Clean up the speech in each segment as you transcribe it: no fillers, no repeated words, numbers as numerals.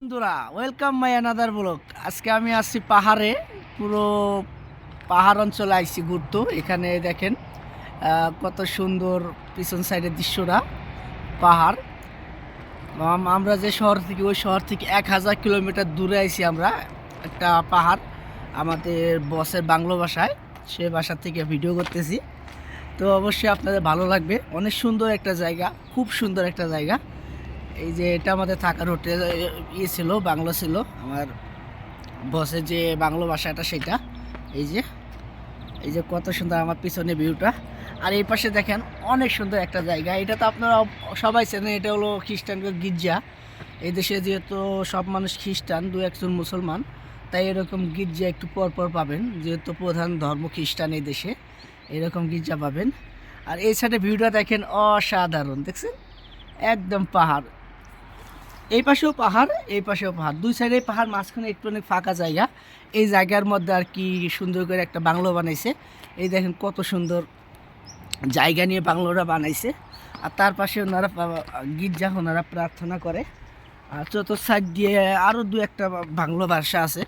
বন্ধুরা welcome my another blog. আজকে আমি আসছি পাহাড়ে, পুরো পাহাড় অঞ্চলে আইছি ঘুরতে। এখানে দেখেন কত সুন্দর পিছন সাইডের দৃশ্যটা, পাহাড়। আমরা যে শহর থেকে, ওই শহর থেকে 1000 কিলোমিটার দূরে আইছি আমরা। একটা পাহাড়, আমাদের বসের বাংলা ভাষায়, সে ভাষা থেকে ভিডিও করতেছি। তো অবশ্যই আপনাদের ভালো লাগবে। অনেক সুন্দর একটা জায়গা, খুব সুন্দর একটা জায়গা। এই যে এটা আমাদের থাকার হোটেল ছিল, বাংলো ছিল আমার বসের যে বাংলো বাসাটা, সেটা। এই যে এই যে কত সুন্দর আমার পিছনে ভিউটা। আর এই পাশে দেখেন অনেক সুন্দর একটা জায়গা। এটা তো আপনারা সবাই চেনেন, এটা হলো খ্রিস্টানদের গির্জা। এই দেশে যেহেতু সব মানুষ খ্রিস্টান, দু একজন মুসলমান, তাই এরকম গির্জা একটু পর পর পাবেন। যেহেতু প্রধান ধর্ম খ্রিস্টান এই দেশে, এরকম গির্জা পাবেন। আর এই সাইডে ভিউটা দেখেন, অসাধারণ। দেখছেন, একদম পাহাড়, এই পাশেও পাহাড়, এই পাশেও পাহাড়, দুই সাইডে পাহাড়, মাঝখানে একটু অনেক ফাঁকা জায়গা। এই জায়গার মধ্যে আর কি সুন্দর করে একটা বাংলো বানাইছে। এই দেখেন কত সুন্দর জায়গা নিয়ে বাংলোটা বানাইছে। আর তার পাশে ওনারা গির্জা, ওনারা প্রার্থনা করে। আর চতুর্থ সাইড দিয়ে আরও দু একটা বাংলো বাসা আছে।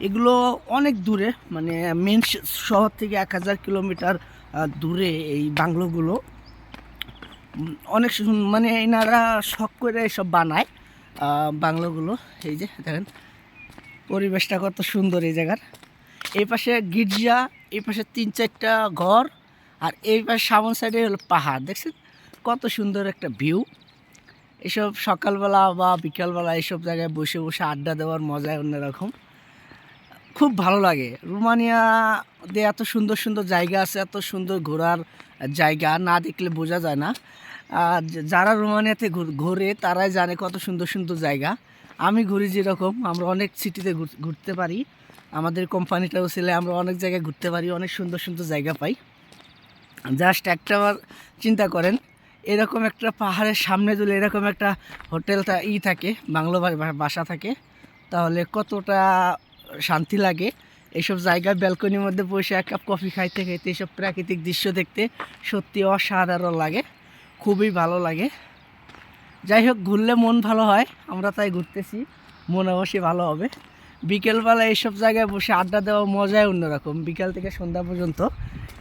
এগুলো অনেক দূরে, মানে মেন শহর থেকে 1000 কিলোমিটার দূরে এই বাংলোগুলো। অনেক মানে এনারা শখ করে এসব বানায় বাংলোগুলো। এই যে দেখেন পরিবেশটা কত সুন্দর এই জায়গার। এই পাশে গির্জা, এই পাশে 3-4টা ঘর, আর এই পাশে সামন সাইডে হলো পাহাড়। দেখছেন কত সুন্দর একটা ভিউ। এসব সকালবেলা বা বিকালবেলা এইসব জায়গায় বসে বসে আড্ডা দেওয়ার মজাই অন্যরকম, খুব ভালো লাগে। রোমানিয়াতে এত সুন্দর সুন্দর জায়গা আছে, এত সুন্দর ঘোরার জায়গা, না দেখলে বোঝা যায় না। আর যারা রোমানিয়াতে ঘোরে তারাই জানে কত সুন্দর সুন্দর জায়গা। আমি ঘুরি যেরকম, আমরা অনেক সিটিতে ঘুরতে পারি, আমাদের কোম্পানিটাও ছেলে, আমরা অনেক জায়গায় ঘুরতে পারি, অনেক সুন্দর সুন্দর জায়গা পাই। জাস্ট একটাবার চিন্তা করেন, এরকম একটা পাহাড়ের সামনে যদি এরকম একটা হোটেলটা থাকে, বাংলো বাসা থাকে, তাহলে কতটা শান্তি লাগে। এইসব জায়গায় ব্যালকনির মধ্যে বসে এক কাপ কফি খাইতে খাইতে এইসব প্রাকৃতিক দৃশ্য দেখতে সত্যি অসাধারণ লাগে, খুবই ভালো লাগে। যাই হোক, ঘুরলে মন ভালো হয়, আমরা তাই ঘুরতেছি, মন অবশ্যই ভালো হবে। বিকেলবেলা এইসব জায়গায় বসে আড্ডা দেওয়ার মজাই অন্যরকম। বিকাল থেকে সন্ধ্যা পর্যন্ত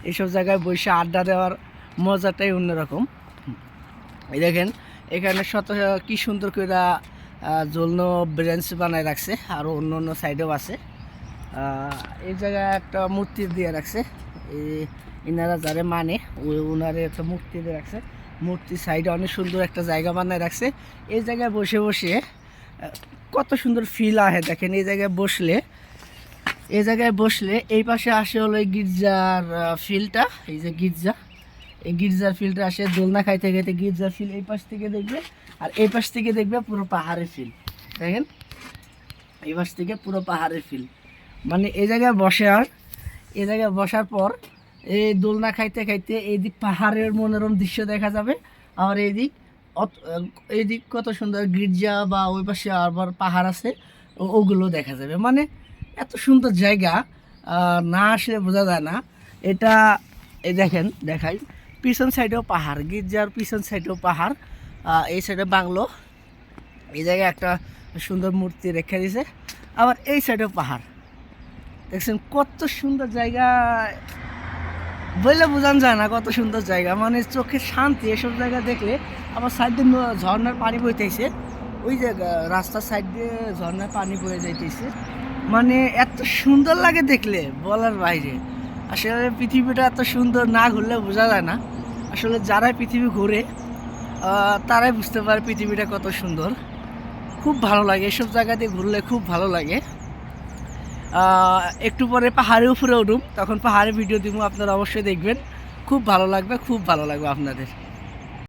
এইসব জায়গায় বসে আড্ডা দেওয়ার মজাটাই অন্যরকম। এই দেখেন এখানে কি সুন্দর করে জন্য ব্রেঞ্চ বানায় রাখছে, আরও অন্য অন্য সাইডেও আছে। এই জায়গায় একটা মূর্তি দিয়ে রাখছে, এনারা যারে মানে ওনারে একটা মূর্তি দিয়ে রাখছে। মূর্তির সাইডে অনেক সুন্দর একটা জায়গা বানায় রাখছে। এই জায়গায় বসে বসে কত সুন্দর ফিল আসে। দেখেন এই জায়গায় বসলে এই পাশে আসে হলো এই গির্জার ফিলটা। এই যে গির্জা, এই গির্জার ফিলটা আসে, দোলনা খাইতে খাইতে গির্জার ফিল এই পাশ থেকে দেখবে, আর এই পাশ থেকে দেখবে পুরো পাহাড়ের ফিল। দেখেন এই পাশ থেকে পুরো পাহাড়ের ফিল, মানে এই জায়গায় বসার পর এই দোলনা খাইতে খাইতে এইদিক পাহাড়ের মনোরম দৃশ্য দেখা যাবে। আর এইদিক কত সুন্দর গির্জা, বা ওই পাশে আবার পাহাড় আছে, ওগুলো দেখা যাবে। মানে এত সুন্দর জায়গা, না আসলে বোঝা যায় না এটা। এই দেখেন, দেখাই, পিছন সাইডেও পাহাড়, গির্জার পিছন সাইডেও পাহাড়, এই সাইডে বাংলো। এই জায়গায় একটা সুন্দর মূর্তি রেখে দিয়েছে, আবার এই সাইডেও পাহাড়। দেখছেন কত সুন্দর জায়গা, বললে বোঝানো যায় না কত সুন্দর জায়গা, মানে চোখের শান্তি এসব জায়গা দেখলে। আবার সাইড দিয়ে ঝর্নার পানি বইতেছে, ওই যে রাস্তার সাইড দিয়ে ঝর্নার পানি বয়ে যাইতেছে, মানে এত সুন্দর লাগে দেখলে বলার বাইরে। আসলে পৃথিবীটা এত সুন্দর, না ঘুরলে বোঝা যায় না। আসলে যারাই পৃথিবী ঘুরে তারাই বুঝতে পারে পৃথিবীটা কত সুন্দর। খুব ভালো লাগে এসব জায়গাতে ঘুরলে, খুব ভালো লাগে। একটু পরে পাহাড়ের উপরে উঠুম, তখন পাহাড়ে ভিডিও দিব, আপনারা অবশ্যই দেখবেন, খুব ভালো লাগবে আপনাদের।